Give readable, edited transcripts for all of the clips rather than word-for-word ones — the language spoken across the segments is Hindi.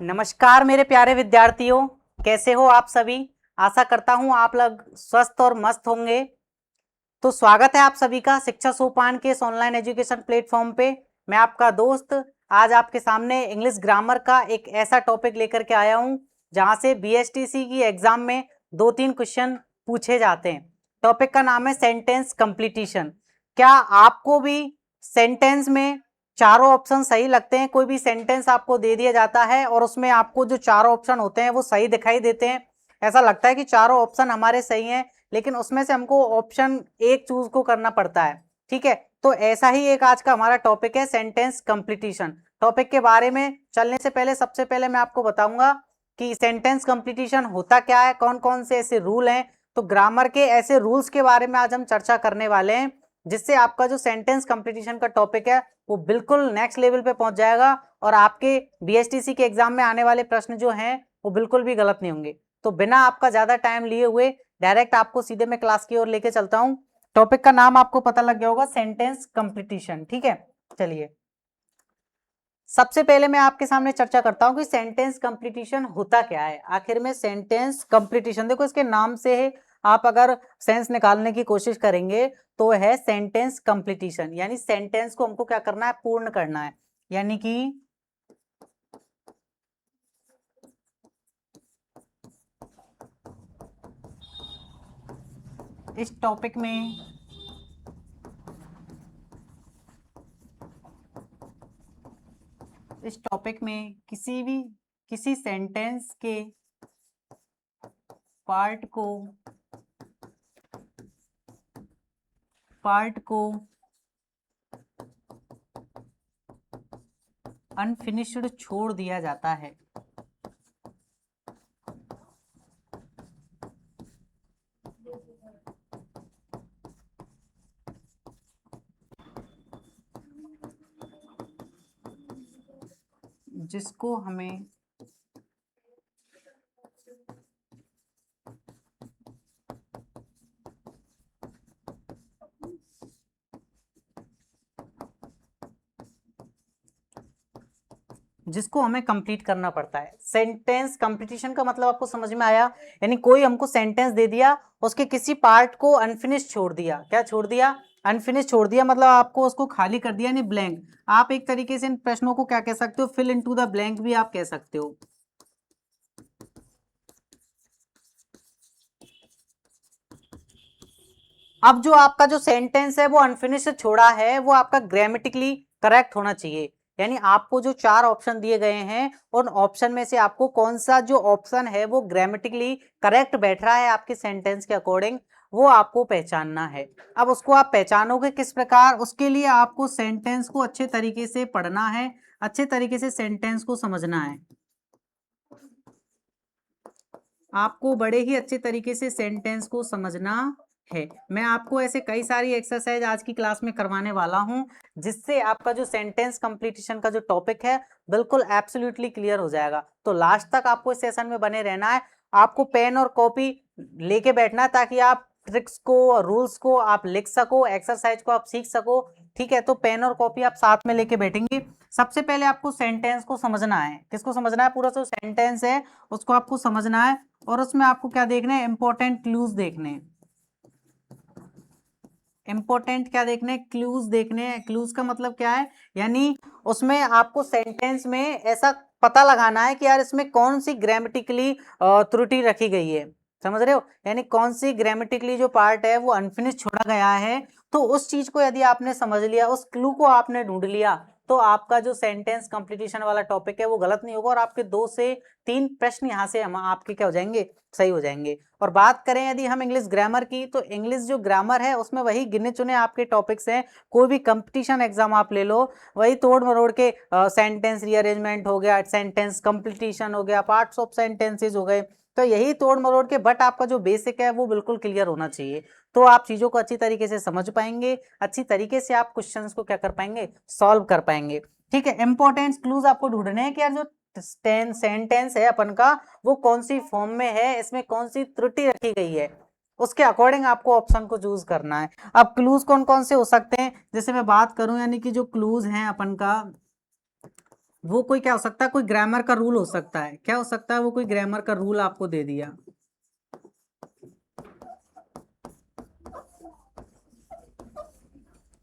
नमस्कार मेरे प्यारे विद्यार्थियों, कैसे हो आप सभी। आशा करता हूं आप लोग स्वस्थ और मस्त होंगे। तो स्वागत है आप सभी का शिक्षा सोपान के इस ऑनलाइन एजुकेशन प्लेटफॉर्म पे। मैं आपका दोस्त आज आपके सामने इंग्लिश ग्रामर का एक ऐसा टॉपिक लेकर के आया हूं जहां से बीएसटीसी की एग्जाम में 2-3 क्वेश्चन पूछे जाते हैं। टॉपिक का नाम है सेंटेंस कंप्लीटिशन। क्या आपको भी सेंटेंस में चारों ऑप्शन सही लगते हैं? कोई भी सेंटेंस आपको दे दिया जाता है और उसमें आपको जो चारों ऑप्शन होते हैं वो सही दिखाई देते हैं, ऐसा लगता है कि चारों ऑप्शन हमारे सही हैं, लेकिन उसमें से हमको ऑप्शन एक चूज को करना पड़ता है। ठीक है, तो ऐसा ही एक आज का हमारा टॉपिक है सेंटेंस कंप्लीटिशन। टॉपिक के बारे में चलने से पहले सबसे पहले मैं आपको बताऊंगा कि सेंटेंस कंप्लीटिशन होता क्या है, कौन कौन से ऐसे रूल हैं। तो ग्रामर के ऐसे रूल्स के बारे में आज हम चर्चा करने वाले हैं जिससे आपका जो सेंटेंस कंप्लीटिशन का टॉपिक है वो बिल्कुल नेक्स्ट लेवल पे पहुंच जाएगा और आपके बीएसटीसी के एग्जाम में आने वाले प्रश्न जो हैं वो बिल्कुल भी गलत नहीं होंगे। तो बिना आपका ज्यादा टाइम लिए हुए डायरेक्ट आपको सीधे मैं क्लास की ओर लेके चलता हूं। टॉपिक का नाम आपको पता लग गया होगा, सेंटेंस कंप्लीटिशन। ठीक है, चलिए सबसे पहले मैं आपके सामने चर्चा करता हूं कि सेंटेंस कंप्लीटिशन होता क्या है। आखिर में सेंटेंस कंप्लीटिशन, देखो इसके नाम से है, आप अगर सेंस निकालने की कोशिश करेंगे तो है सेंटेंस कंप्लीटिशन, यानी सेंटेंस को हमको क्या करना है, पूर्ण करना है। यानी कि इस टॉपिक में किसी सेंटेंस के पार्ट को अनफिनिश्ड छोड़ दिया जाता है। जिसको हमें कंप्लीट करना पड़ता है। सेंटेंस कंप्लीटिशन का मतलब आपको समझ में आया? यानी कोई हमको सेंटेंस दे दिया, उसके किसी पार्ट को अनफिनिश छोड़ दिया। क्या छोड़ दिया? अनफिनिश छोड़ दिया, मतलब आपको उसको खाली कर दिया, यानी ब्लैंक। आप एक तरीके से इन प्रश्नों को क्या कह सकते हो, फिल इनटू द ब्लैंक भी आप कह सकते हो। अब जो आपका जो सेंटेंस है वो अनफिनिश छोड़ा है, वो आपका ग्रामेटिकली करेक्ट होना चाहिए। यानी आपको जो 4 ऑप्शन दिए गए हैं उन ऑप्शन में से आपको कौन सा जो ऑप्शन है वो ग्रामेटिकली करेक्ट बैठ रहा है आपके सेंटेंस के अकॉर्डिंग, वो आपको पहचानना है। अब उसको आप पहचानोगे किस प्रकार? उसके लिए आपको सेंटेंस को अच्छे तरीके से पढ़ना है, अच्छे तरीके से सेंटेंस को समझना है। आपको बड़े ही अच्छे तरीके से सेंटेंस को समझना है। मैं आपको ऐसे कई सारी एक्सरसाइज आज की क्लास में करवाने वाला हूं जिससे आपका जो सेंटेंस कंप्लीटिशन का जो टॉपिक है बिल्कुल एब्सोल्युटली क्लियर हो जाएगा। तो लास्ट तक आपको इस सेशन में बने रहना है। आपको पेन और कॉपी लेके बैठना है ताकि आप ट्रिक्स को, रूल्स को आप लिख सको, एक्सरसाइज को आप सीख सको। ठीक है, तो पेन और कॉपी आप साथ में लेके बैठेंगे। सबसे पहले आपको सेंटेंस को समझना है। किसको समझना है? पूरा जो सेंटेंस है उसको आपको समझना है और उसमें आपको क्या देखना है, इंपॉर्टेंट क्लूज देखने हैं। इंपॉर्टेंट क्या देखने हैं? क्लूज देखने हैं। क्लूज का मतलब क्या है? यानी उसमें आपको सेंटेंस में ऐसा पता लगाना है कि यार इसमें कौन सी ग्रामेटिकली त्रुटि रखी गई है। समझ रहे हो? यानी कौन सी ग्रामेटिकली जो पार्ट है वो अनफिनिश छोड़ा गया है। तो उस चीज को यदि आपने समझ लिया, उस क्लू को आपने ढूंढ लिया, तो आपका जो सेंटेंस कंप्लीटिशन वाला टॉपिक है वो गलत नहीं होगा और आपके 2 से 3 प्रश्न यहाँ से हम आपके क्या हो जाएंगे, सही हो जाएंगे। और बात करें यदि हम इंग्लिश ग्रामर की, तो इंग्लिश जो ग्रामर है उसमें वही गिने चुने आपके टॉपिक्स हैं। कोई भी कंपटीशन एग्जाम आप ले लो, वही तोड़ मरोड़ के सेंटेंस रीअरेंजमेंट हो गया, सेंटेंस कंप्लीटिशन हो गया, पार्ट्स ऑफ सेंटेंसेस हो गए, तो यही तोड़ मरोड़ के, बट आपका जो बेसिक है वो बिल्कुल क्लियर होना चाहिए। तो आप चीजों को अच्छी तरीके से समझ पाएंगे, अच्छी तरीके से आप क्वेश्चंस को क्या कर पाएंगे, सॉल्व कर पाएंगे। ठीक है, इंपॉर्टेंट क्लूज आपको ढूंढने हैं कि यार जो सेंटेंस है अपन का वो कौन सी फॉर्म में है, इसमें कौन सी त्रुटि रखी गई है, उसके अकॉर्डिंग आपको ऑप्शन को चूज करना है। अब क्लूज कौन कौन से हो सकते हैं, जैसे मैं बात करूं, यानी कि जो क्लूज हैं अपन का, वो कोई क्या हो सकता है, कोई ग्रामर का रूल हो सकता है। क्या हो सकता है, वो कोई ग्रामर का रूल आपको दे दिया।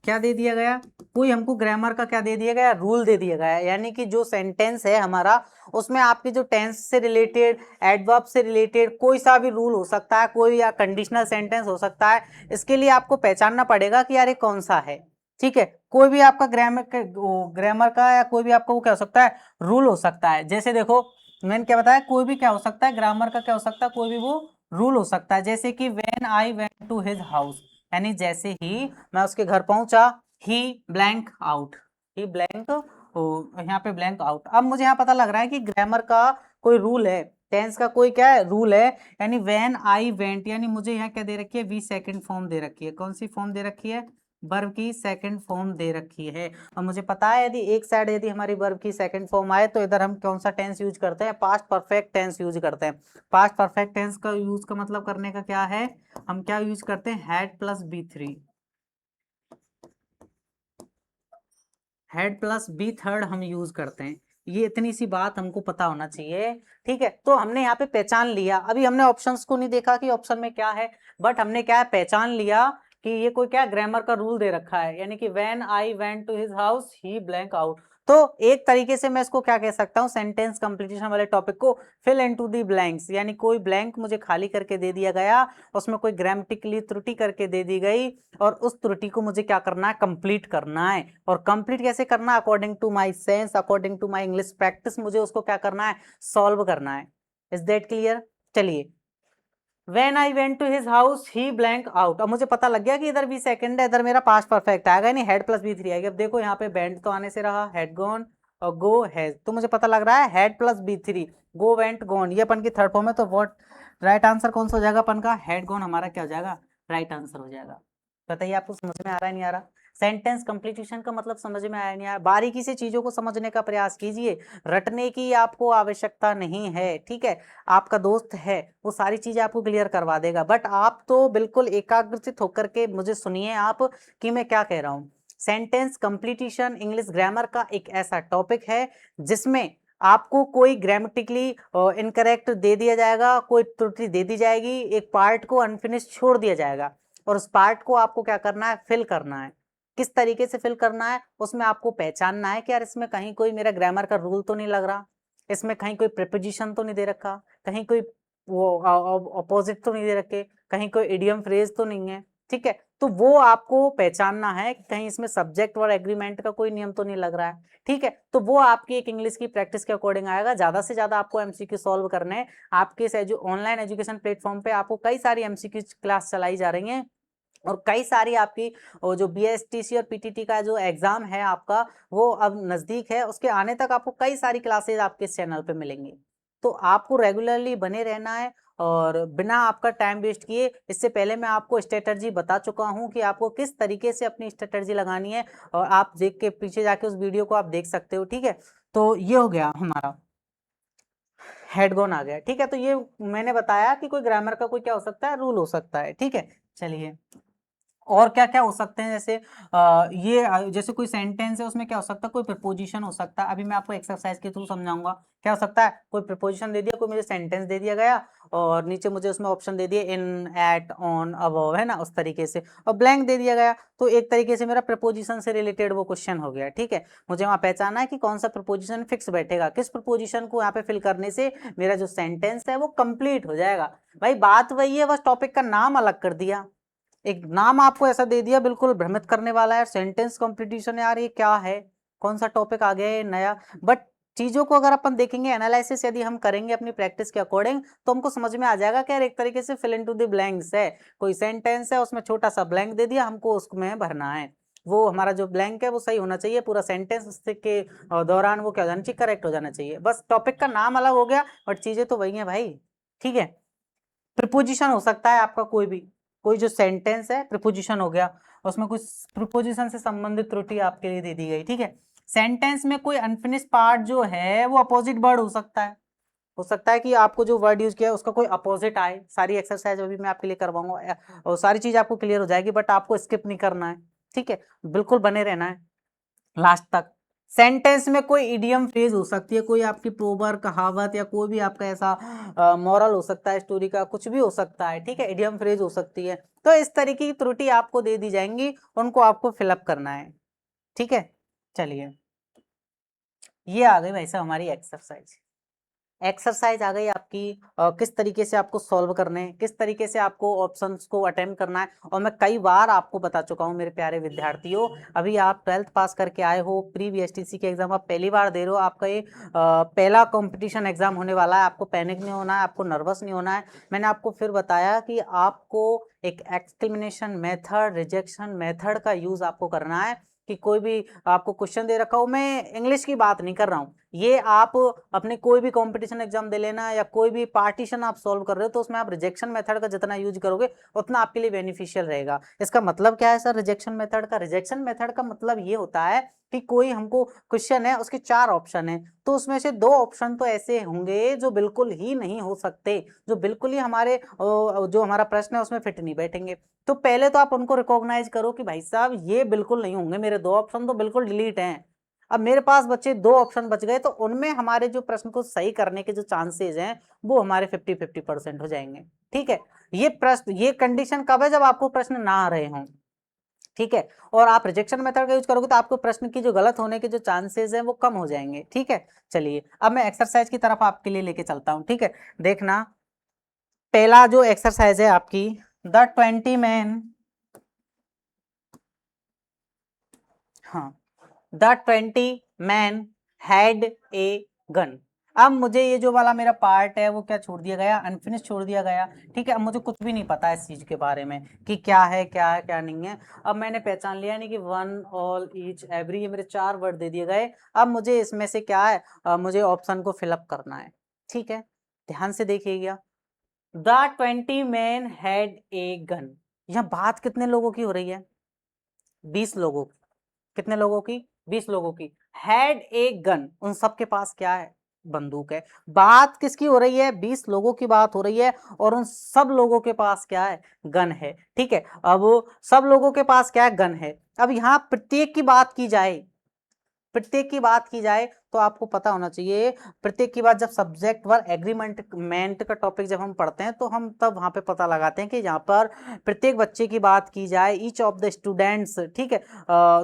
क्या दे दिया गया, कोई हमको ग्रामर का क्या दे दिया गया, रूल दे दिया गया। यानी कि जो सेंटेंस है हमारा, उसमें आपके जो टेंस से रिलेटेड, एडवर्ब से रिलेटेड कोई सा भी रूल हो सकता है, कोई या कंडीशनल सेंटेंस हो सकता है। इसके लिए आपको पहचानना पड़ेगा कि यार ये कौन सा है। ठीक है, कोई भी आपका ग्रामर का या कोई भी आपका वो क्या हो सकता है, रूल हो सकता है। जैसे देखो मैंने क्या बताया, कोई भी क्या हो सकता है, ग्रामर का क्या हो सकता है, कोई भी वो रूल हो सकता है। जैसे कि when I went to his house, यानी जैसे ही मैं उसके घर पहुंचा, he blank out, he blank, यहाँ पे ब्लैंक आउट। अब मुझे यहाँ पता लग रहा है कि ग्रामर का कोई रूल है, टेंस का कोई क्या है, रूल है। यानी व्हेन आई वेंट, यानी मुझे यहाँ क्या दे रखी है, वी सेकंड फॉर्म दे रखी है। कौन सी फॉर्म दे रखी है, वर्ब की सेकंड फॉर्म दे रखी है। और मुझे पता है यदि एक साइड यदि हमारी वर्ब की सेकंड फॉर्म आए तो इधर हम कौन सा टेंस यूज करते हैं, पास्ट परफेक्ट टेंस यूज करते हैं। पास्ट परफेक्ट टेंस का यूज का मतलब करने का क्या है, हम क्या यूज करते हैं, had plus B three, head plus B third हम यूज करते हैं। ये इतनी सी बात हमको पता होना चाहिए। ठीक है, तो हमने यहाँ पे पहचान लिया। अभी हमने ऑप्शंस को नहीं देखा कि ऑप्शन में क्या है, बट हमने क्या है, पहचान लिया कि ये कोई क्या ग्रामर का रूल दे रखा है। यानी कि when I went to his house he blank out. तो एक तरीके से मैं इसको क्या कह सकता हूँ, सेंटेंस कंप्लीशन वाले टॉपिक को फिल इनटू दी ब्लैंक्स, यानी कोई ब्लैंक मुझे खाली करके दे दिया गया, उसमें कोई ग्रामेटिकली त्रुटि करके दे दी गई, और उस त्रुटि को मुझे क्या करना है, कंप्लीट करना है। और कंप्लीट कैसे करना है, according to my sense, according to my English practice, मुझे उसको क्या करना है, सॉल्व करना है। Is that clear. चलिए, When I went to his house, he blank out। अब मुझे पता लग गया कि इधर भी सेकंड है, इधर मेरा पास्ट परफेक्ट आएगा, नहीं हेड प्लस बी थ्री आएगी। अब देखो यहाँ पे बेंट तो आने से रहा, हेड गॉन और गो हैज, तो मुझे पता लग रहा है head plus B three, go went gone, ये अपन की थर्ड फॉर्म है। तो व्हाट राइट आंसर कौन सा हो जाएगा अपन का, हेड गॉन हमारा क्या हो जाएगा, राइट आंसर हो जाएगा। बताइए आपको समझ में आ रहा है, नहीं आ रहा। सेंटेंस कंप्लीटेशन का मतलब समझ में आया नहीं आया, बारीकी से चीजों को समझने का प्रयास कीजिए। रटने की आपको आवश्यकता नहीं है। ठीक है, आपका दोस्त है, वो सारी चीजें आपको क्लियर करवा देगा, बट आप तो बिल्कुल एकाग्रचित होकर के मुझे सुनिए आप कि मैं क्या कह रहा हूं। सेंटेंस कंप्लीटेशन इंग्लिश ग्रामर का एक ऐसा टॉपिक है जिसमें आपको कोई ग्रामेटिकली इनकरेक्ट दे दिया जाएगा, कोई त्रुटि दे दी जाएगी, एक पार्ट को अनफिनिश छोड़ दिया जाएगा, और उस पार्ट को आपको क्या करना है, फिल करना है। किस तरीके से फिल करना है, उसमें आपको पहचानना है कि यार इसमें कहीं कोई मेरा ग्रामर का रूल तो नहीं लग रहा, इसमें कहीं कोई प्रीपोजिशन तो नहीं दे रखा, कहीं कोई वो अपोजिट तो नहीं दे रखे, कहीं कोई इडियम फ्रेज तो नहीं है। ठीक है, तो वो आपको पहचानना है कि कहीं इसमें सब्जेक्ट और एग्रीमेंट का कोई नियम तो नहीं लग रहा है। ठीक है, तो वो आपकी एक इंग्लिश की प्रैक्टिस के अकॉर्डिंग आएगा। ज्यादा से ज्यादा आपको एमसीक्यू सॉल्व करने हैं। आपके इस ऑनलाइन एजुकेशन प्लेटफॉर्म पे आपको कई सारी एमसीक्यू क्लास चलाई जा रही हैं, और कई सारी आपकी जो बीएसटीसी और पीटीटी का जो एग्जाम है आपका, वो अब नजदीक है, उसके आने तक आपको कई सारी क्लासेज आपके इस चैनल पे मिलेंगी। तो आपको रेगुलरली बने रहना है, और बिना आपका टाइम वेस्ट किए, इससे पहले मैं आपको स्ट्रेटजी बता चुका हूं कि आपको किस तरीके से अपनी स्ट्रेटजी लगानी है, और आप देख के पीछे जाके उस वीडियो को आप देख सकते हो। ठीक है, तो ये हो गया हमारा, हेडगोन आ गया। ठीक है, तो ये मैंने बताया कि कोई ग्रामर का कोई क्या हो सकता है, रूल हो सकता है। ठीक है, चलिए और क्या क्या हो सकते हैं, जैसे जैसे कोई सेंटेंस है, उसमें क्या हो सकता है, कोई प्रपोजिशन हो सकता है। अभी मैं आपको एक्सरसाइज के थ्रू समझाऊंगा क्या हो सकता है। कोई प्रपोजिशन दे दिया, कोई मुझे सेंटेंस दे दिया गया, और नीचे मुझे उसमें ऑप्शन दे दिए, इन, एट, ऑन, अबव, है ना, उस तरीके से, और ब्लैंक दे दिया गया। तो एक तरीके से मेरा प्रपोजिशन से रिलेटेड वो क्वेश्चन हो गया। ठीक है, मुझे वहां पहचाना है कि कौन सा प्रपोजिशन फिक्स बैठेगा, किस प्रपोजिशन को यहाँ पे फिल करने से मेरा जो सेंटेंस है वो कंप्लीट हो जाएगा। भाई बात वही है, बस टॉपिक का नाम अलग कर दिया, एक नाम आपको ऐसा दे दिया बिल्कुल भ्रमित करने वाला है, सेंटेंस कंप्लीटेशन। यार ये क्या है, कौन सा टॉपिक आ गया है नया। बट चीजों को अगर अपन देखेंगे, एनालिसिस यदि हम करेंगे अपनी प्रैक्टिस के अकॉर्डिंग, तो हमको समझ में आ जाएगा कि यार एक तरीके से fill in to the blanks है। कोई सेंटेंस है, उसमें छोटा सा ब्लैंक दे दिया, हमको उसमें भरना है। वो हमारा जो ब्लैंक है वो सही होना चाहिए, पूरा सेंटेंस के दौरान वो क्या हो जाना चाहिए, करेक्ट हो जाना चाहिए। बस टॉपिक का नाम अलग हो गया, बट चीजें तो वही है भाई। ठीक है, प्रीपोजिशन हो सकता है आपका कोई भी, कोई जो सेंटेंस है प्रीपोजिशन हो गया, उसमें कुछ प्रीपोजिशन से संबंधित त्रुटि आपके लिए दे दी गई। ठीक है, सेंटेंस में कोई अनफिनिश पार्ट जो है वो अपोजिट वर्ड हो सकता है। हो सकता है कि आपको जो वर्ड यूज किया है उसका कोई अपोजिट आए। सारी एक्सरसाइज अभी मैं आपके लिए करवाऊंगा, और सारी चीज आपको क्लियर हो जाएगी, बट आपको स्किप नहीं करना है। ठीक है, बिल्कुल बने रहना है लास्ट तक। सेंटेंस में कोई इडियम फ्रेज हो सकती है, कोई आपकी प्रोवर्ब, कहावत, या कोई भी आपका ऐसा मॉरल हो सकता है स्टोरी का, कुछ भी हो सकता है, ठीक है, इडियम फ्रेज हो सकती है। तो इस तरीके की त्रुटि आपको दे दी जाएंगी, उनको आपको फिलअप करना है, ठीक है। चलिए, ये आ गई भाई साहब हमारी एक्सरसाइज। एक्सरसाइज आ गई आपकी, किस तरीके से आपको सॉल्व करने हैं, किस तरीके से आपको ऑप्शंस को अटेम्प्ट करना है। और मैं कई बार आपको बता चुका हूं मेरे प्यारे विद्यार्थियों, अभी आप 12th पास करके आए हो, प्री बीएसटीसी के एग्जाम आप पहली बार दे रहे हो, आपका ये पहला कंपटीशन एग्जाम होने वाला है, आपको पैनिक नहीं होना है, आपको नर्वस नहीं होना है। मैंने आपको फिर बताया कि आपको एक एक्सक्लेमेशन मेथड, रिजेक्शन मेथड का यूज आपको करना है, कि कोई भी आपको क्वेश्चन दे रखा हो, मैं इंग्लिश की बात नहीं कर रहा हूँ, ये आप अपने कोई भी कंपटीशन एग्जाम दे लेना, या कोई भी पार्टीशन आप सॉल्व कर रहे हो, तो उसमें आप रिजेक्शन मेथड का जितना यूज करोगे उतना आपके लिए बेनिफिशियल रहेगा। इसका मतलब क्या है सर रिजेक्शन मेथड का? रिजेक्शन मेथड का मतलब ये होता है कि कोई हमको क्वेश्चन है, उसके 4 ऑप्शन है, तो उसमें से 2 ऑप्शन तो ऐसे होंगे जो बिल्कुल ही नहीं हो सकते, जो बिल्कुल ही हमारे जो हमारा प्रश्न है उसमें फिट नहीं बैठेंगे। तो पहले तो आप उनको रिकॉग्नाइज करो कि भाई साहब ये बिल्कुल नहीं होंगे, मेरे 2 ऑप्शन तो बिल्कुल डिलीट हैं। अब मेरे पास बच्चे 2 ऑप्शन बच गए, तो उनमें हमारे जो प्रश्न को सही करने के जो चांसेस हैं वो हमारे 50-50% हो जाएंगे, ठीक है। ये प्रश्न, ये कंडीशन कब है? जब आपको प्रश्न ना आ रहे हों, ठीक है। और आप रिजेक्शन मेथड का यूज करोगे तो आपको प्रश्न की जो गलत होने के जो चांसेस हैं वो कम हो जाएंगे, ठीक है। चलिए, अब मैं एक्सरसाइज की तरफ आपके लिए लेके चलता हूं, ठीक है। देखना, पहला जो एक्सरसाइज है आपकी, द 20 मैन, हाँ, the 20 man had a gun. अब मुझे ये जो वाला मेरा पार्ट है वो क्या छोड़ दिया गया? अनफिनिश छोड़ दिया गया, ठीक है। अब मुझे कुछ भी नहीं पता इस चीज के बारे में कि क्या है, क्या है, क्या नहीं है। अब मैंने पहचान लिया नहीं कि वन, ऑल, ईच, एवरी, ये मेरे 4 वर्ड दे दिए गए। अब मुझे इसमें से क्या है, मुझे ऑप्शन को फिलअप करना है, ठीक है। ध्यान से देखिएगा, the 20 man had a gun, यहाँ बात कितने लोगों की हो रही है? 20 लोगों की। कितने लोगों की? 20 लोगों की। हैड ए गन, उन सबके पास क्या है? बंदूक है। बात किसकी हो रही है? 20 लोगों की बात हो रही है, और उन सब लोगों के पास क्या है? गन है, ठीक है। अब सब लोगों के पास क्या है? गन है। अब यहाँ प्रत्येक की बात की जाए, प्रत्येक की बात की जाए तो आपको पता होना चाहिए, प्रत्येक की बात, जब सब्जेक्ट वर्ब एग्रीमेंट का टॉपिक जब हम पढ़ते हैं तो हम तब वहां पे पता लगाते हैं कि यहाँ पर प्रत्येक बच्चे की बात की जाए, ईच ऑफ द स्टूडेंट्स, ठीक है।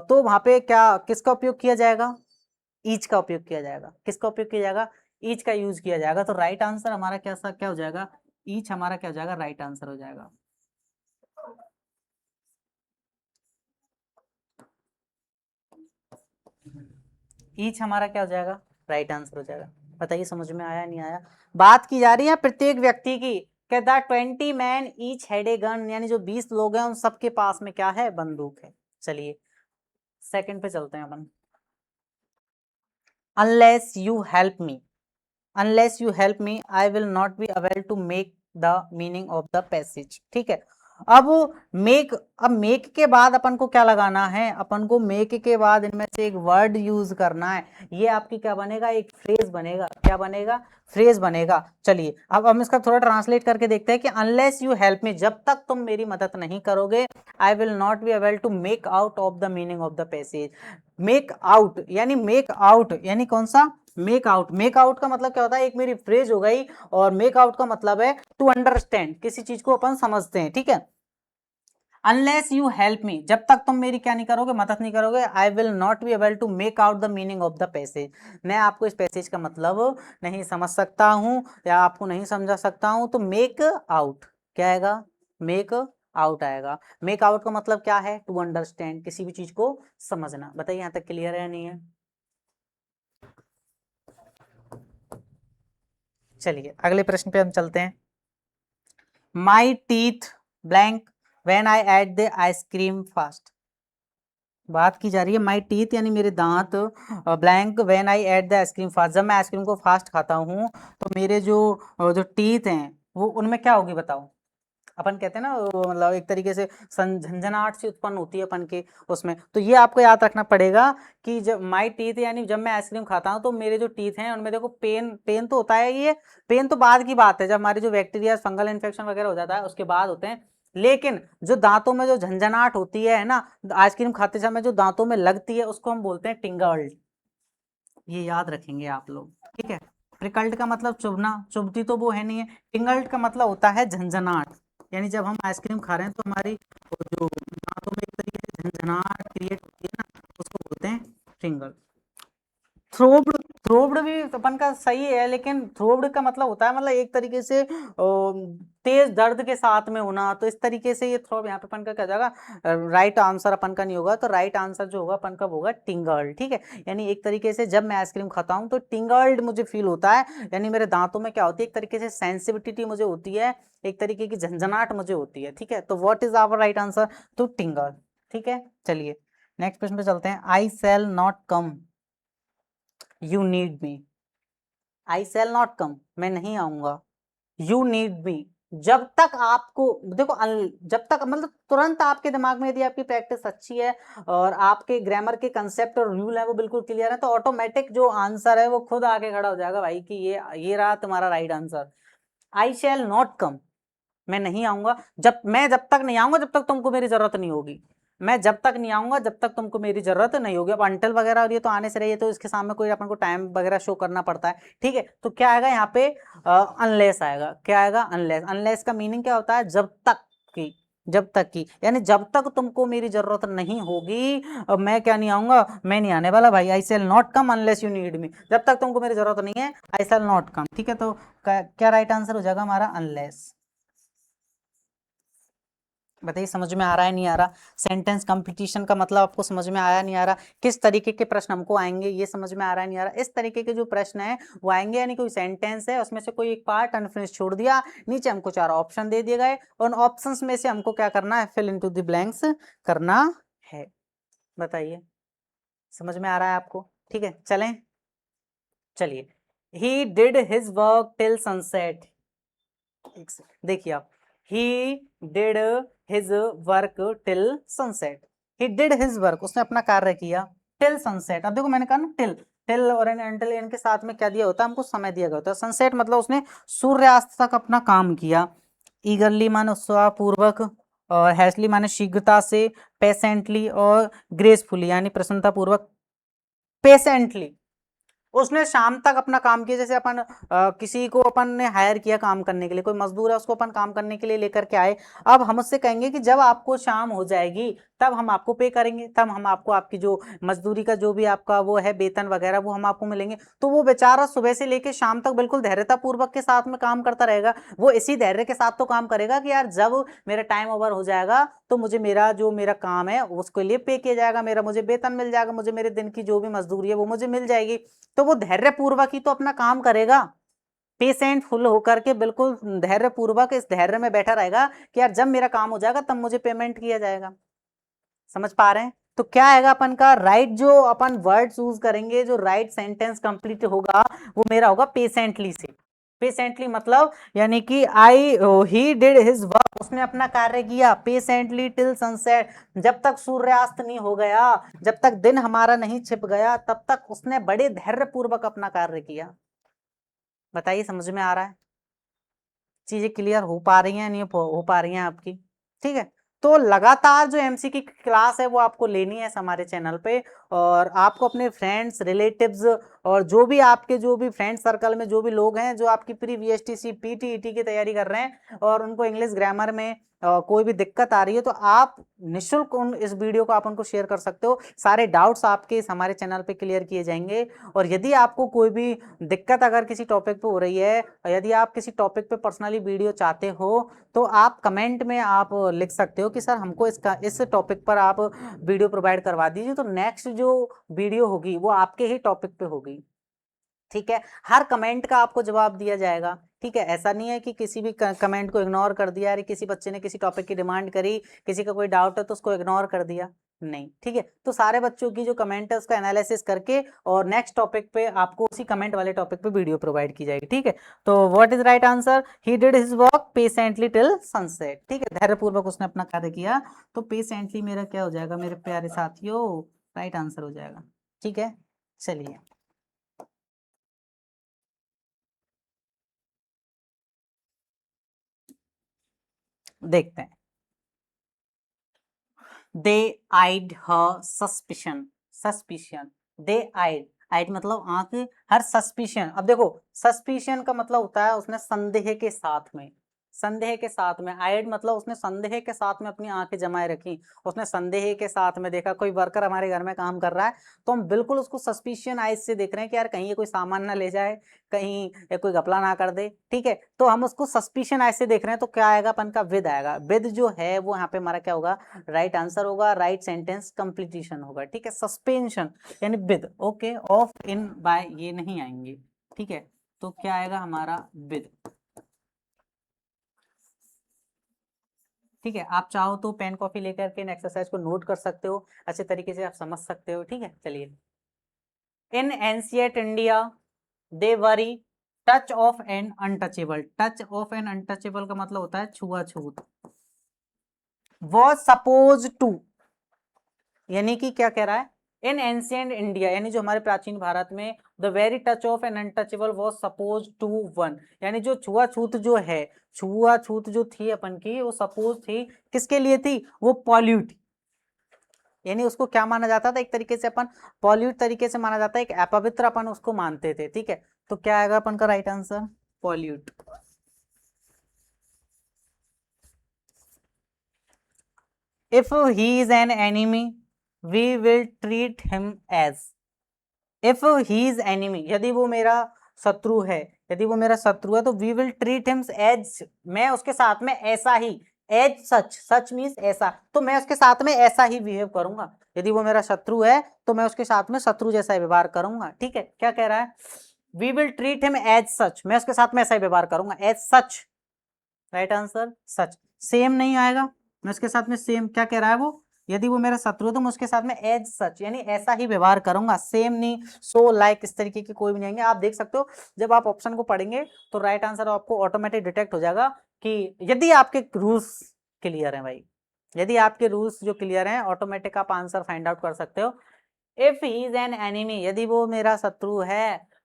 तो वहां पे क्या, किसका उपयोग किया जाएगा? ईच का उपयोग किया जाएगा। किसका उपयोग किया जाएगा? ईच का यूज किया जाएगा। तो राइट आंसर हमारा क्या हो जाएगा? ईच हमारा क्या हो जाएगा? राइट आंसर हो जाएगा। ईच हमारा क्या हो जाएगा? राइट आंसर हो जाएगा। बताइए समझ में आया नहीं आया? बात की जा रही है प्रत्येक व्यक्ति की, कहता 20 man each had a gun, यानी जो 20 लोग हैं उन सबके पास में क्या है? बंदूक है। चलिए, सेकंड पे चलते हैं अपन। Unless you help me, unless you help me I will not be avail to make the meaning of the passage, ठीक है। अब मेक, अब मेक के बाद अपन को क्या लगाना है? अपन को मेक के बाद इनमें से एक वर्ड यूज करना है। ये आपकी क्या बनेगा? एक फ्रेज बनेगा। क्या बनेगा? फ्रेज बनेगा। चलिए, अब हम इसका थोड़ा ट्रांसलेट करके देखते हैं कि अनलेस यू हेल्प मी, जब तक तुम मेरी मदद नहीं करोगे, I will not be avail to make out of the meaning of the passage. Make out यानी, मेक आउट यानी कौन सा? Make out. मेक आउट का मतलब क्या होता है? एक मेरी फ्रेज हो गई, और मेक आउट का मतलब है टू अंडरस्टैंड, किसी चीज को अपन समझते हैं, ठीक है। अनलेस यू हेल्प मी, जब तक तुम मेरी क्या नहीं करोगे? मदद नहीं करोगे, I will not be able to make out the meaning of the passage, मैं आपको इस पैसेज का मतलब नहीं समझ सकता हूं, या आपको नहीं समझा सकता हूं। तो मेक आउट क्या आएगा? मेक आउट आएगा। मेक आउट का मतलब क्या है? टू अंडरस्टैंड, किसी भी चीज को समझना। बताइए यहां तक क्लियर है या नहीं है? चलिए, अगले प्रश्न पे हम चलते हैं। My teeth blank when I at the ice cream fast. बात की जा रही है माई टीथ यानी मेरे दांत, blank when I at the ice cream fast, जब मैं आइसक्रीम को फास्ट खाता हूँ तो मेरे जो जो टीथ हैं वो, उनमें क्या होगी? बताओ। अपन कहते हैं ना मतलब एक तरीके से झंझनाहट सी उत्पन्न होती है अपन के उसमें। तो ये आपको याद रखना पड़ेगा कि जब माई टीथ यानी जब मैं आइसक्रीम खाता हूँ तो मेरे जो टीथ हैं उनमें देखो पेन, पेन तो होता है, ये पेन तो बाद की बात है, जब हमारे जो बैक्टीरिया फंगल इन्फेक्शन वगैरह हो जाता है उसके बाद होते हैं। लेकिन जो दांतों में जो झंझनाहट होती है ना, आइसक्रीम खाते समय जो दांतों में लगती है, उसको हम बोलते हैं टिंगल। ये याद रखेंगे आप लोग, ठीक है। प्रिकल्ट का मतलब चुभना, चुभती तो वो है नहीं है। टिंगल्ट का मतलब होता है झंझनाट, यानी जब हम आइसक्रीम खा रहे हैं तो हमारी वो जो दांतों में एक तरीके से झंझनाट क्रिएट होती है ना, उसको बोलते हैं टिंगल। थ्रोब्ड, थ्रोब्ड भी अपन का सही है, लेकिन थ्रोब्ड का मतलब होता है मतलब एक तरीके से तेज दर्द के साथ में होना, तो इस तरीके से ये थ्रोब यहाँ पे अपन का क्या जाएगा, राइट आंसर अपन का नहीं होगा, तो राइट आंसर जो होगा अपन का होगा टिंगल्ड, ठीक है। यानी एक तरीके से जब मैं आइसक्रीम खाता हूँ तो टिंगल्ड मुझे फील होता है, यानी मेरे दांतों में क्या होती है, एक तरीके से सेंसिटिविटी मुझे होती है, एक तरीके की झंझनाट मुझे होती है, ठीक है। तो what is our right answer, तो टिंगल, ठीक है। चलिए नेक्स्ट प्रश्न पे चलते हैं। I shall not come, you need me. I shall not come, मैं नहीं आऊंगा। यू नीड मी, जब तक आपको देखो जब तक मतलब तुरंत आपके दिमाग में यदि आपकी प्रैक्टिस अच्छी है और आपके ग्रामर के कंसेप्ट और रूल है वो बिल्कुल क्लियर है, तो ऑटोमेटिक जो आंसर है वो खुद आके खड़ा हो जाएगा भाई कि ये रहा तुम्हारा right answer. I shall not come, मैं नहीं आऊंगा, जब तक नहीं आऊंगा जब तक तुमको मेरी जरूरत नहीं होगी। मैं जब तक नहीं आऊंगा जब तक तुमको मेरी जरूरत नहीं होगी। अब अंटल वगैरह और ये तो आने से रही है, तो इसके सामने कोई अपन को टाइम वगैरह शो करना पड़ता है, ठीक है। तो क्या आएगा यहाँ पे, अनलेस आएगा। क्या आएगा, अनलेस। अनलेस का मीनिंग क्या होता है, जब तक की, जब तक की, यानी जब तक तुमको मेरी जरूरत नहीं होगी मैं क्या नहीं आऊंगा, मैं नहीं आने वाला भाई। I shall not come unless you need me, जब तक तुमको मेरी जरूरत नहीं है आई शैल नॉट कम, ठीक है। तो क्या राइट आंसर हो जाएगा हमारा, अनलेस। बताइए समझ में आ रहा है नहीं आ रहा, सेंटेंस कंप्लीशन का मतलब आपको समझ में आया नहीं आ रहा, किस तरीके के प्रश्न हमको आएंगे ये समझ में आ रहा है नहीं आ रहा। इस तरीके के जो प्रश्न है वो आएंगे, यानी कोई सेंटेंस है उसमें से कोई एक पार्ट अनफिनिश छोड़ दिया, नीचे हमको 4 ऑप्शन दे दिए गए, उन ऑप्शंस में से हमको क्या करना है, fill in to the blanks करना है। बताइए समझ में आ रहा है आपको, ठीक है। चलें, चलिए। He did his work till sunset, देखिए आप, he did his work till sunset, he did his work, उसने अपना कार्य किया, टिल सनसेट। अब देखो मैंने कहा ना टिल, टिल और एंटिल इनके साथ में क्या दिया होता है, हमको समय दिया गया होता है। सनसेट मतलब उसने सूर्यास्त तक अपना काम किया। ईगरली माने उत्साहपूर्वक, और हैसली माने शीघ्रता से, पेशेंटली और ग्रेसफुली यानी प्रसन्नतापूर्वक। पेशेंटली उसने शाम तक अपना काम किया, जैसे अपन किसी को अपन ने हायर किया काम करने के लिए, कोई मजदूर है उसको अपन काम करने के लिए लेकर के आए, अब हम उससे कहेंगे कि जब आपको शाम हो जाएगी तब हम आपको पे करेंगे, तब हम आपको आपकी जो मजदूरी का जो भी आपका वो है वेतन वगैरह वो हम आपको मिलेंगे। तो वो बेचारा सुबह से लेके शाम तक बिल्कुल धैर्यता पूर्वक के साथ में काम करता रहेगा, वो इसी धैर्य के साथ तो काम करेगा कि यार जब मेरा टाइम ओवर हो जाएगा तो मुझे मेरा जो मेरा काम है उसके लिए पे किया जाएगा, मेरा मुझे वेतन मिल जाएगा, मुझे मेरे दिन की जो भी मजदूरी है वो मुझे मिल जाएगी। तो वो धैर्य पूर्वक ही तो अपना काम करेगा, पेशेंट फुल होकर के बिल्कुल धैर्य पूर्वक इस धैर्य में बैठा रहेगा कि यार जब मेरा काम हो जाएगा तब मुझे पेमेंट किया जाएगा। समझ पा रहे हैं, तो क्या आएगा अपन का राइट, जो अपन वर्ड चूज करेंगे, जो राइट सेंटेंस कंप्लीट होगा वो मेरा होगा पेशेंटली से। पेशेंटली मतलब यानी कि आई ही डिड हिज वर्क, उसने अपना कार्य किया पेशेंटली टिल सनसेट, जब तक सूर्यास्त नहीं हो गया, जब तक दिन हमारा नहीं छिप गया तब तक उसने बड़े धैर्य पूर्वक अपना कार्य किया। बताइए समझ में आ रहा है, चीजें क्लियर हो पा रही हैं नहीं हो पा रही हैं आपकी, ठीक है। तो लगातार जो एमसीक्यू की क्लास है वो आपको लेनी है हमारे चैनल पे, और आपको अपने फ्रेंड्स रिलेटिव्स और जो भी आपके जो भी फ्रेंड सर्कल में जो भी लोग हैं जो आपकी प्री वीएसटीसी पीटीईटी की तैयारी कर रहे हैं और उनको इंग्लिश ग्रामर में कोई भी दिक्कत आ रही है, तो आप निःशुल्क उन इस वीडियो को आप उनको शेयर कर सकते हो, सारे डाउट्स आपके इस हमारे चैनल पे क्लियर किए जाएंगे। और यदि आपको कोई भी दिक्कत अगर किसी टॉपिक पे हो रही है, यदि आप किसी टॉपिक पे पर्सनली वीडियो चाहते हो, तो आप कमेंट में आप लिख सकते हो कि सर हमको इस टॉपिक पर आप वीडियो प्रोवाइड करवा दीजिए, तो नेक्स्ट जो वीडियो होगी वो आपके ही टॉपिक पे होगी, ठीक है। हर कमेंट का आपको जवाब दिया जाएगा, ठीक है। ऐसा नहीं है कि किसी भी कमेंट को इग्नोर कर दिया, अरे किसी बच्चे ने किसी टॉपिक की डिमांड करी, किसी का कोई डाउट है तो उसको इग्नोर कर दिया, नहीं, ठीक है। तो सारे बच्चों की जो कमेंट है उसका एनालिसिस करके और नेक्स्ट टॉपिक पे आपको उसी कमेंट वाले टॉपिक पे वीडियो प्रोवाइड की जाएगी, ठीक है। तो what is right answer, he did his work patiently till sunset, ठीक है, धैर्यपूर्वक उसने अपना कार्य किया। तो पेशेंटली मेरा क्या हो जाएगा मेरे प्यारे साथियों, राइट आंसर हो जाएगा, ठीक है। चलिए देखते हैं। They eyed her suspicion. Suspicion. They eyed. आइड मतलब आंख, हर सस्पिशन, अब देखो सस्पिशन का मतलब होता है उसने संदेह के साथ में, संदेह के साथ में, आइड मतलब उसने संदेह के साथ में अपनी आंखें जमाए रखी, उसने संदेह के साथ में देखा कोई वर्कर हमारे घर में काम कर रहा है तो हम बिल्कुल उसको सस्पिशियन आइज से देख रहे हैं कि यार कहीं ये कोई सामान ना ले जाए, कहीं ये कोई घपला ना कर दे, ठीक है, तो हम उसको सस्पिशन आइज से देख रहे हैं, तो क्या आएगा अपन का विद आएगा, विद जो है वो यहाँ पे हमारा क्या होगा, राइट आंसर होगा, राइट सेंटेंस कंप्लीटिशन होगा, ठीक है, सस्पेंशन यानी with, okay, of, in, by ये नहीं आएंगे, ठीक है, तो क्या आएगा हमारा विद, ठीक है, आप चाहो तो पेन कॉपी लेकर के इन एक्सरसाइज को नोट कर सकते हो, अच्छे तरीके से आप समझ सकते हो, ठीक है, चलिए, in ancient India the very touch of an untouchable, touch of an untouchable का मतलब होता है छुआछूत, वॉज सपोज टू, यानी कि क्या कह रहा है, इन एंशिएंट इंडिया यानी जो हमारे प्राचीन भारत में, the very touch of an untouchable was suppose to one, यानी जो छुआछूत जो है, छुआछूत जो थी अपन की वो सपोज थी, किसके लिए थी, वो पॉल्यूट, यानी उसको क्या माना जाता था, एक तरीके से अपन पॉल्यूट तरीके से माना जाता है, एक अपवित्र अपन उसको मानते थे, ठीक है, तो क्या आएगा अपन का right answer, pollute. If he is an enemy we will treat him as, if he is enemy यदि वो मेरा शत्रु है, यदि वो मेरा शत्रु है तो we will treat him as, मैं उसके साथ में ऐसा ही, एज सच, सच मीन्स ऐसा, तो मैं उसके साथ में ऐसा ही बिहेव करूंगा, यदि वो मेरा शत्रु है तो मैं उसके साथ में शत्रु जैसा ही व्यवहार करूंगा, ठीक है, क्या कह रहा है, we will treat him as such, मैं उसके साथ में ऐसा ही व्यवहार करूंगा, as such, right answer such, same नहीं आएगा, मैं उसके साथ में सेम, क्या कह रहा है वो, यदि वो मेरा शत्रु है तो मैं उसके साथ में एज सच यानी ऐसा ही व्यवहार करूंगा, सेम नहीं, सो लाइक इस तरीके के कोई भी नहीं आएंगे, आप देख सकते हो जब आप ऑप्शन को पढ़ेंगे तो राइट आंसर आपको ऑटोमेटिक डिटेक्ट हो जाएगा कि यदि आपके रूल्स क्लियर है भाई, यदि आपके रूल्स जो क्लियर हैं ऑटोमेटिक आप आंसर फाइंड आउट कर सकते हो, if he is an enemy यदि वो मेरा शत्रु है,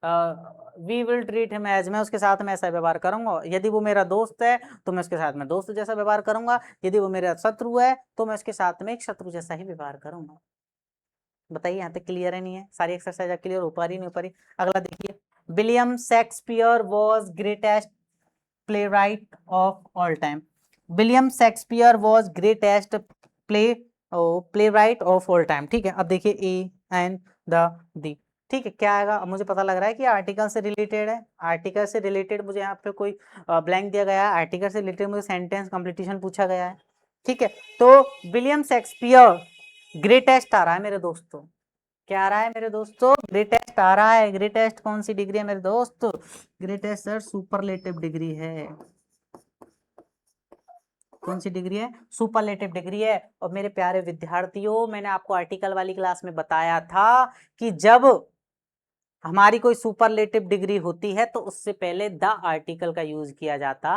we will treat him as, मैं उसके साथ में ऐसा व्यवहार करूंगा, यदि वो मेरा दोस्त है तो मैं उसके साथ में दोस्त जैसा व्यवहार करूंगा, यदि वो मेरा शत्रु है तो मैं उसके साथ में एक शत्रु जैसा ही व्यवहार करूंगा, बताइए यहाँ तक क्लियर है नहीं है, सारी एक्सरसाइज क्लियर हो पा रही नहीं हो पा रही, अगला देखिए, William Shakespeare was greatest play right of all time, William Shakespeare was greatest play play right of all time, ठीक है, अब देखिए ए एंड दी, ठीक है, क्या आएगा, अब मुझे पता लग रहा है कि आर्टिकल से रिलेटेड है, आर्टिकल से रिलेटेड मुझे यहाँ पे कोई ब्लैंक दिया गया है, आर्टिकल से रिलेटेड मुझे सेंटेंस कंप्लीटेशन पूछा गया है, ठीक है, तो विलियम शेक्सपियर ग्रेटेस्ट आ रहा है मेरे दोस्तों, क्या आ रहा है मेरे दोस्तों, ग्रेटेस्ट आ रहा है, ग्रेटेस्ट कौन सी डिग्री है मेरे दोस्त, ग्रेटेस्ट सर सुपरलेटिव डिग्री है, कौन सी डिग्री है, सुपरलेटिव डिग्री है, और मेरे प्यारे विद्यार्थियों मैंने आपको आर्टिकल वाली क्लास में बताया था कि जब हमारी कोई सुपरलेटिव डिग्री होती है तो उससे पहले द आर्टिकल का यूज किया जाता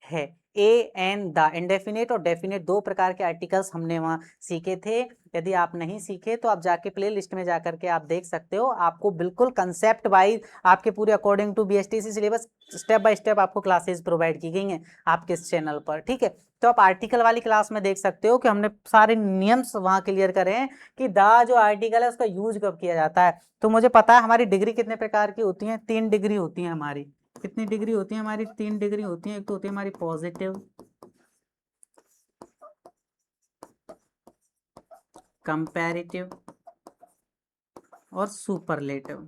है, ए एन द, इंडेफिनेट और डेफिनेट दो प्रकार के आर्टिकल्स हमने वहां सीखे थे, यदि आप नहीं सीखे तो आप जाके प्ले लिस्ट में जाकर के आप देख सकते हो, आपको बिल्कुल कंसेप्ट वाइज आपके पूरे according to BSTC syllabus step by step आपको क्लासेस प्रोवाइड की गई हैं आपके इस चैनल पर, ठीक है, तो आप आर्टिकल वाली क्लास में देख सकते हो कि हमने सारे नियम्स वहां क्लियर करे हैं कि द जो आर्टिकल है उसका यूज कब किया जाता है, तो मुझे पता है हमारी डिग्री कितने प्रकार की होती है, 3 डिग्री होती है हमारी, कितनी डिग्री होती है हमारी, 3 डिग्री होती है, एक तो होती है हमारी पॉजिटिव, कंपैरेटिव और सुपरलेटिव,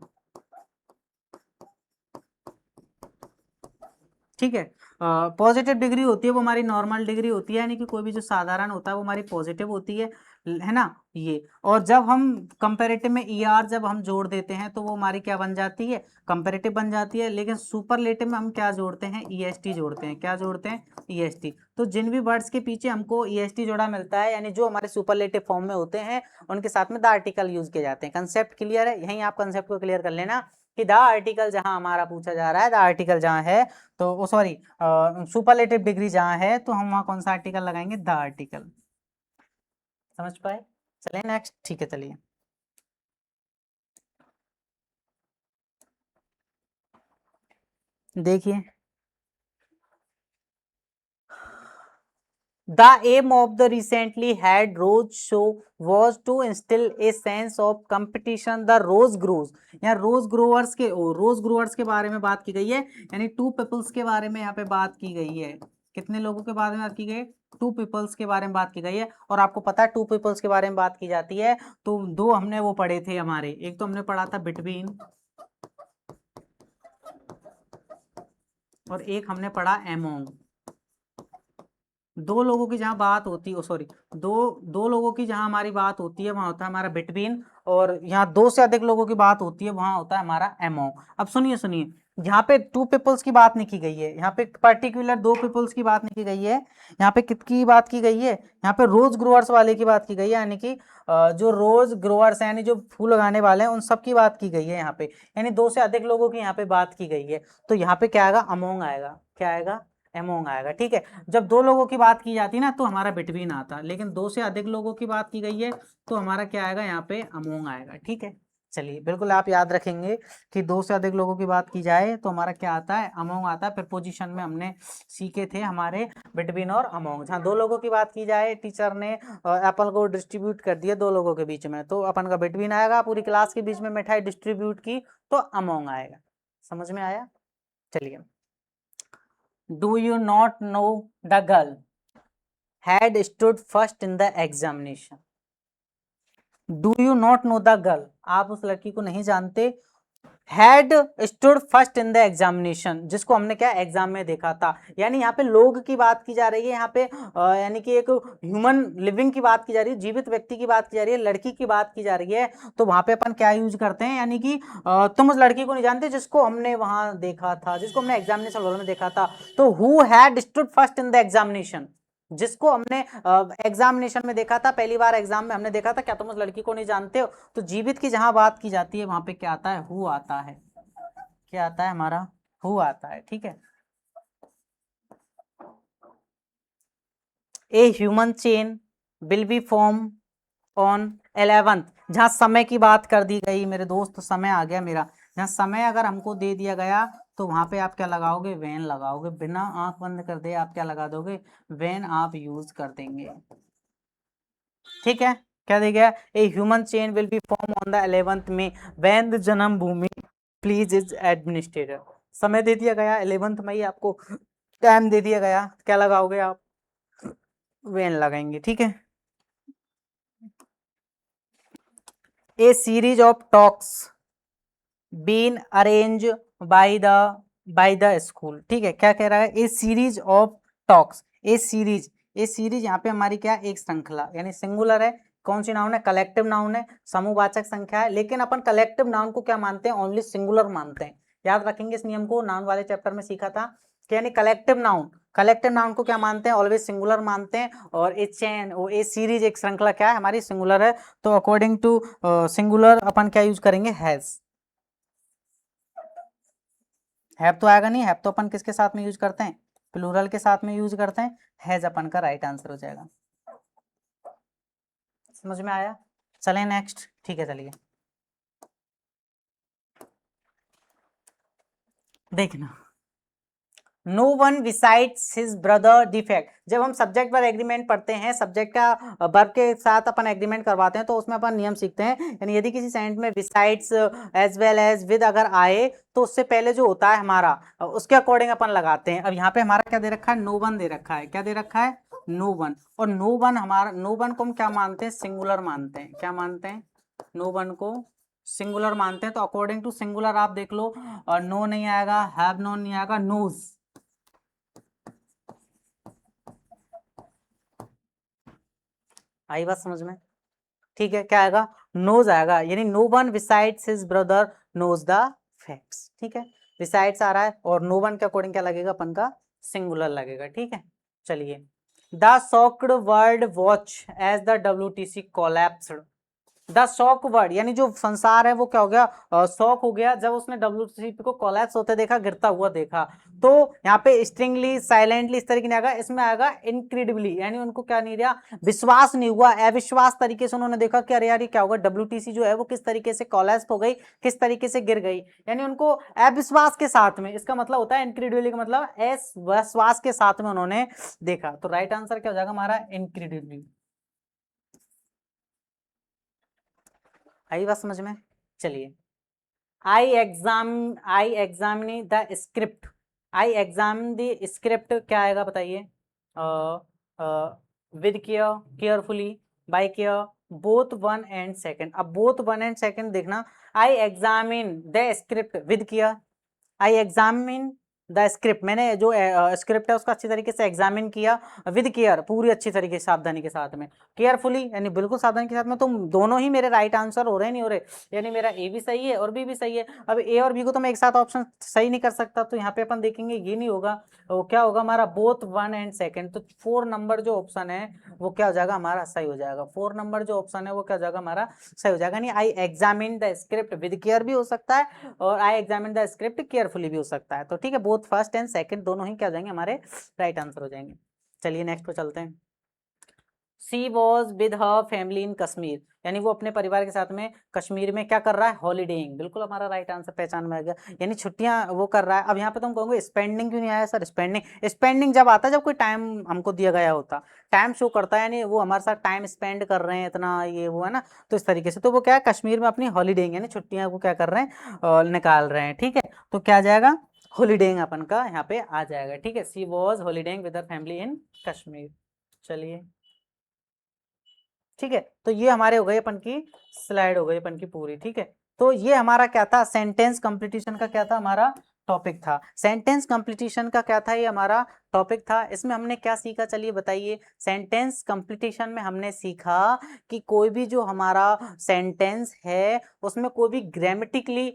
ठीक है, पॉजिटिव डिग्री होती है वो हमारी नॉर्मल डिग्री होती है, यानी कि कोई भी जो साधारण होता है वो हमारी पॉजिटिव होती है ना, ये, और जब हम कंपैरेटिव में ER जब हम जोड़ देते हैं तो वो हमारी क्या बन जाती है, कंपैरेटिव बन जाती है, लेकिन सुपरलेटिव में हम क्या जोड़ते हैं, EST जोड़ते हैं, क्या जोड़ते हैं, EST, तो जिन भी वर्ड्स के पीछे हमको EST जोड़ा मिलता है यानी जो हमारे सुपरलेटिव फॉर्म में होते हैं उनके साथ में द आर्टिकल यूज किए जाते हैं, कंसेप्ट क्लियर है, यहीं आप कंसेप्ट को क्लियर कर लेना कि द आर्टिकल जहां हमारा पूछा जा रहा है, द आर्टिकल जहां है तो सॉरी सुपरलेटिव डिग्री जहां है तो हम वहां कौन सा आर्टिकल लगाएंगे, द आर्टिकल, समझ पाए, चलिए नेक्स्ट, ठीक है, चलिए देखिए, the aim of the recently had rose show was to instil a sense of competition the rose grows. यहाँ रोज ग्रोवर्स के बारे में बात की गई है, यानी टू पीपल्स के बारे में यहाँ पे बात की गई है। कितने लोगों के बारे में बात की गई? टू पीपल्स के बारे में बात की गई है। और आपको पता है टू पीपल्स के बारे में बात की जाती है तो दो हमने वो पढ़े थे हमारे, एक तो हमने पढ़ा था बिटवीन और एक हमने पढ़ा एमोंग। दो लोगों की जहां बात होती है, सॉरी, दो लोगों की जहां हमारी बात होती है वहां होता है हमारा बिटवीन, और यहाँ दो से अधिक लोगों की बात होती है वहां होता है हमारा एमोंग। अब सुनिए सुनिए, यहाँ पे टू पीपल्स की बात नहीं की गई है, यहाँ पे पर्टिकुलर दो पीपल्स की बात नहीं की गई है, यहाँ पे किसकी बात की गई है? यहाँ पे रोज ग्रोअर्स वाले की बात की गई है, यानी कि जो रोज ग्रोअर्स हैं, यानी जो फूल लगाने वाले हैं, उन सब की बात की गई है यहाँ पे, यानी दो से अधिक लोगों की यहाँ पे बात की गई है। तो यहाँ पे क्या आएगा? अमोंग आएगा। क्या आएगा? एमोंग आएगा। ठीक है, जब दो लोगों की बात की जाती है ना तो हमारा बिटवीन आता, लेकिन दो से अधिक लोगों की बात की गई है तो हमारा क्या आएगा? यहाँ पे अमोंग आएगा। ठीक है, चलिए बिल्कुल आप याद रखेंगे कि दो से अधिक लोगों की बात की जाए तो हमारा क्या आता है? अमोंग आता है। प्रीपोजिशन में हमने सीखे थे हमारे बिटवीन और अमोंग। जहाँ दो लोगों की बात की जाए, टीचर ने एप्पल को डिस्ट्रीब्यूट कर दिया दो लोगों के बीच में, तो अपन का बिटवीन आएगा। पूरी क्लास के बीच में मिठाई डिस्ट्रीब्यूट की तो अमोंग आएगा। समझ में आया? चलिए, Do you not know the girl had stood first in the examination? Do you not know the girl? आप उस लड़की को नहीं जानते। Had stood first in the examination, जिसको हमने क्या एग्जाम में देखा था। यानी यहाँ पे लोग की बात की जा रही है, यहाँ पे यानी कि एक ह्यूमन लिविंग की बात की जा रही है, जीवित व्यक्ति की बात की जा रही है, लड़की की बात की जा रही है। तो वहां पे अपन क्या यूज करते हैं? यानी कि तुम उस लड़की को नहीं जानते जिसको हमने वहां देखा था, जिसको हमने एग्जामिनेशन हॉल में देखा था। तो who had stood first in the examination, जिसको हमने एग्जामिनेशन में देखा था, पहली बार एग्जाम में हमने देखा था। क्या तुम उस लड़की को नहीं जानते हो? तो जीवित की जहां बात की जाती है वहां पे क्या आता है? हु आता है। क्या आता है? हमारा हु आता है। ठीक है, a human chain will be form on 11th। जहां समय की बात कर दी गई मेरे दोस्त, समय आ गया मेरा। जहां समय अगर हमको दे दिया गया तो वहां पे आप क्या लगाओगे? वेन लगाओगे। बिना आंख बंद कर दे आप क्या लगा दोगे? वेन आप यूज कर देंगे। ठीक है, क्या दे गया? A human chain will be form on the 11th में when the Janmabhoomi please is administrator. समय दे दिया गया 11th मई, आपको टाइम दे दिया गया, क्या लगाओगे आप? वेन लगाएंगे। ठीक है, a series of talks been arrange by the school. ठीक है, क्या कह रहा है? A series of talks, a series यहाँ पे हमारी क्या? एक श्रृंखला, यानी सिंगुलर है। कौन सी नाउन है? कलेक्टिव नाउन है, समूहवाचक संख्या है। लेकिन अपन कलेक्टिव नाउन को क्या मानते हैं? ओनली सिंगुलर मानते हैं। याद रखेंगे इस नियम को, नाउन वाले चैप्टर में सीखा था कि यानी कलेक्टिव नाउन को क्या मानते हैं? ऑलवेज सिंगुलर मानते हैं। और ए चेन, ए सीरीज, एक श्रृंखला क्या है हमारी? सिंगुलर है। तो अकॉर्डिंग टू सिंगुलर अपन क्या यूज करेंगे? हैव तो आएगा नहीं, हैव तो अपन किसके साथ में यूज करते हैं? प्लूरल के साथ में यूज करते हैं। हैज अपन का राइट आंसर हो जाएगा। समझ में आया? चलें नेक्स्ट। ठीक है, चलिए देखना, no one besides his brother defect. जब हम सब्जेक्ट पर एग्रीमेंट पढ़ते हैं, सब्जेक्ट का वर्ब के साथ अपन एग्रीमेंट करवाते हैं, तो उसमें अपन नियम सीखते हैं। यानी यदि किसी सेंटेंस में besides, as well as, with अगर आए तो उससे पहले जो होता है हमारा, उसके अकॉर्डिंग अपन लगाते हैं। अब यहाँ पे हमारा क्या दे रखा है? नो वन दे रखा है। क्या दे रखा है? No one. और नो वन हमारा, नो वन को हम क्या मानते हैं? सिंगुलर मानते हैं। क्या मानते हैं? नो वन को सिंगुलर मानते हैं। तो अकॉर्डिंग टू सिंगुलर आप देख लो, और नो नहीं आएगा, हैव नोन नहीं आएगा, नोज। आई बात समझ में? ठीक है, क्या आएगा? नोज आएगा। यानी no one besides his brother knows the facts. ठीक है, बिसाइड्स आ रहा है और नो वन के अकॉर्डिंग क्या लगेगा अपन का? सिंगुलर लगेगा। ठीक है, चलिए, the shocked world watch as the WTC collapsed. The shock word, यानी जो संसार है वो क्या हो गया, शॉक हो गया जब उसने WCP को कोलैप्स होते देखा, गिरता हुआ देखा। तो यहाँ पे स्ट्रिंगली, साइलेंटली इस तरीके नहीं आएगा, इसमें आएगा इनक्रेडिबली, यानी उनको क्या नहीं रहा, विश्वास नहीं हुआ, अविश्वास तरीके से उन्होंने देखा कि अरे यार ये क्या होगा, WTC जो है वो किस तरीके से कोलैप्स हो गई, किस तरीके से गिर गई, यानी उनको अविश्वास के साथ में, इसका मतलब होता है इनक्रेडिबली का मतलब अविश्वास के साथ में उन्होंने देखा। तो राइट आंसर क्या हो जाएगा हमारा, इनक्रेडिबली। आई बात समझ में? चलिए, I examine the script, I examine the script क्या आएगा बताइए, with care, carefully, by care, both one and second. अब बोथ वन एंड सेकंड देखना, I examine the script with care, I examine the script, मैंने जो स्क्रिप्ट है उसका अच्छी तरीके से एग्जामिन किया, विद केयर पूरी अच्छी तरीके से सावधानी के साथ में, केयरफुली यानी बिल्कुल सावधानी के साथ में। तो दोनों ही मेरे राइट आंसर हो रहे हैं, नहीं हो रहे, यानी मेरा ए भी सही है और बी भी सही है। अब ए और बी को तो मैं एक साथ ऑप्शन सही नहीं कर सकता, तो यहाँ पे अपन देखेंगे ये नहीं होगा, वो क्या होगा हमारा, बोथ वन एंड सेकंड। तो 4 नंबर जो ऑप्शन है वो क्या हो जाएगा हमारा, सही हो जाएगा। 4 नंबर जो ऑप्शन है वो क्या हो जाएगा हमारा, सही हो जाएगा। नहीं, I examine the script with care भी हो सकता है और I examine the script carefully भी हो सकता है। तो ठीक है, बोथ फर्स्ट एंड सेकंड दोनों ही क्या हो जाएंगे हमारे राइट आंसर हो जाएंगे। चलिए नेक्स्ट पे चलते हैं। सी was with her family in Kashmir, यानी वो अपने परिवार के साथ में कश्मीर में क्या कर रहा है, हॉलीडेइंग, बिल्कुल हमारा राइट आंसर पहचान में आ गया, यानी छुट्टियां वो कर रहा है। अब यहाँ पे तुम कहोगे स्पेंडिंग क्यों नहीं आया सर, स्पेंडिंग, स्पेंडिंग जब आता है जब कोई टाइम हमको दिया गया होता, टाइम शो करता है, यानी वो हमारे साथ टाइम स्पेंड कर रहे हैं इतना, ये वो है ना, तो इस तरीके से। तो वो क्या है, कश्मीर में अपनी हॉलीडेइंग यानी छुट्टियां को क्या कर रहे हैं, निकाल रहे हैं। ठीक है, तो क्या आ जाएगा, हॉलीडेइंग अपन का यहाँ पे आ जाएगा। ठीक है, सी was holidaying with her family in Kashmir. चलिए ठीक है, तो ये हमारे हो गए अपन की स्लाइड, हो गई अपन की पूरी। ठीक है, तो ये हमारा क्या था, सेंटेंस कंप्लीटिशन का क्या था हमारा टॉपिक था, सेंटेंस कंप्लीटिशन का क्या था, ये हमारा टॉपिक था। इसमें हमने क्या सीखा, चलिए बताइए। सेंटेंस कंप्लीटिशन में हमने सीखा कि कोई भी जो हमारा सेंटेंस है उसमें कोई भी ग्रामेटिकली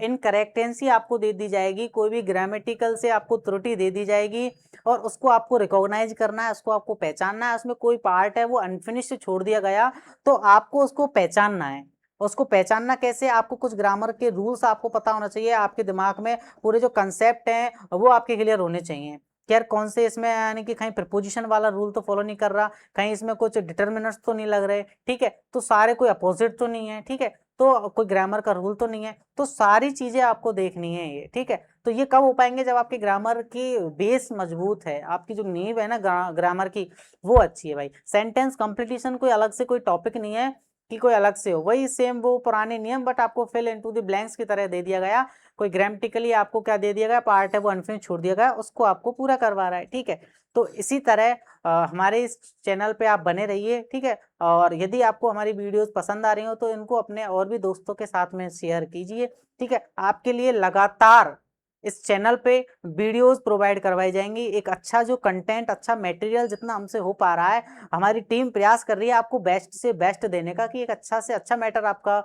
इनकरेक्टेंसी आपको दे दी जाएगी, कोई भी ग्रामेटिकल से आपको त्रुटि दे दी जाएगी और उसको आपको रिकॉग्नाइज करना है, उसको आपको पहचानना है। उसमें कोई पार्ट है वो अनफिनिश्ड छोड़ दिया गया तो आपको उसको पहचानना है। उसको पहचानना कैसे, आपको कुछ ग्रामर के रूल्स आपको पता होना चाहिए, आपके दिमाग में पूरे जो कंसेप्ट हैं वो आपके क्लियर होने चाहिए कि यार कौन से इसमें, यानी कि कहीं प्रीपोजिशन वाला रूल तो फॉलो नहीं कर रहा, कहीं इसमें कुछ डिटर्मिनर्स तो नहीं लग रहे। ठीक है, तो सारे कोई अपोजिट तो नहीं है। ठीक है, तो कोई ग्रामर का रूल तो नहीं है, तो सारी चीजें आपको देखनी है ये। ठीक है, तो ये कब हो पाएंगे, जब आपके ग्रामर की बेस मजबूत है, आपकी जो नींव है ना ग्रामर की वो अच्छी है भाई। सेंटेंस कंप्लीटिशन कोई अलग से कोई टॉपिक नहीं है कि कोई अलग से हो, वही सेम वो पुराने नियम, बट आपको फिल इनटू द ब्लैंक्स की तरह दे दिया गया। कोई ग्रामेटिकली आपको क्या दे दिया गया, पार्ट है वो अनफिनिश छोड़ दिया गया, उसको आपको पूरा करवा रहा है। ठीक है, तो इसी तरह हमारे इस चैनल पे आप बने रहिए। ठीक है, और यदि आपको हमारी वीडियोस पसंद आ रही हो तो इनको अपने और भी दोस्तों के साथ में शेयर कीजिए। ठीक है, आपके लिए लगातार इस चैनल पे वीडियोस प्रोवाइड करवाई जाएंगी, एक अच्छा जो कंटेंट, अच्छा मटेरियल जितना हमसे हो पा रहा है, हमारी टीम प्रयास कर रही है आपको बेस्ट से बेस्ट देने का, कि एक अच्छा से अच्छा मैटर आपका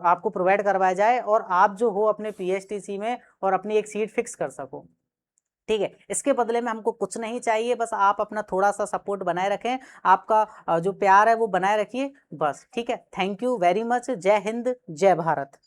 आपको प्रोवाइड करवाया जाए और आप जो हो अपने PSTC में और अपनी एक सीट फिक्स कर सको। ठीक है, इसके बदले में हमको कुछ नहीं चाहिए, बस आप अपना थोड़ा सा सपोर्ट बनाए रखें, आपका जो प्यार है वो बनाए रखिए बस। ठीक है, थैंक यू वेरी मच, जय हिंद, जय भारत।